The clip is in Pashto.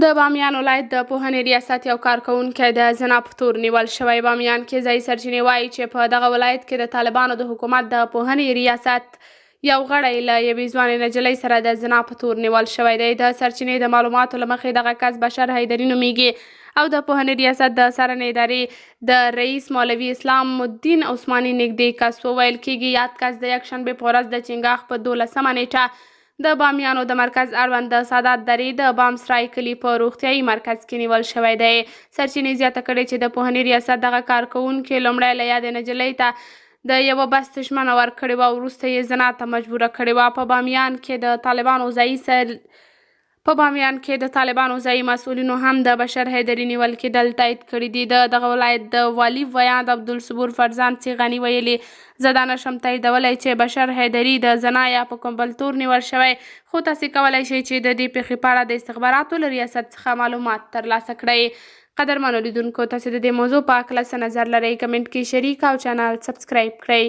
د بامیان ولایت د پوهنې ریاست یو کارکوونکی د زنا په تور نیول شوی. بامیان کې ځایي سرچینې وایي چې په دغه ولایت کې د طالبانو د حکومت د پوهنې ریاست یو غړی له یوې ځوانې نجلۍ سره د زنا په تور نیول شوی دی. د سرچینې د معلوماتو له مخې دغه کس بشر حیدري نومیږي او د پوهنې ریاست د څارنې ادارې د رئیس مولوي اسلام الدین عثماني نږدې کس وویل کېږي. یاد کس د یکشنبې په ورځ د چنګاښ په 12مه نیټه د بامیانو د مرکز اړوند د سادات درې د بام سرای کلي په روغتیایي مرکز کې نیول شوی دی. سرچینې زیاته کړې چې د پوهنې ریاست دغه کارکوونکې لومړی له یادې نجلۍ ته د یوه بس ژمنه ورکړې وه او وروسته یې زنا ته مجبوره کړې وه. په بامیان کې د طالبانو ځایي مسؤلینو هم د بشر حیدري نیول کېدل تایید کړي دي. د دغه ولایت د والي ویاند عبدالصبور فرزان څیغني ویلي، زه دا نشم تاییدولی چې بشر حیدري د زنا یا په کوم بل تور نیول شوی، خو تاسې کولی شئ چې د دې پیښې په اړه د استخباراتو له ریاست څخه معلومات ترلاسه کړئ. قدرمنو لیدونکو، تاسې د دې موضوع په هکله څه نظر لرئ؟ کمنټ کې شریک او چینل سبسکرایب کړئ.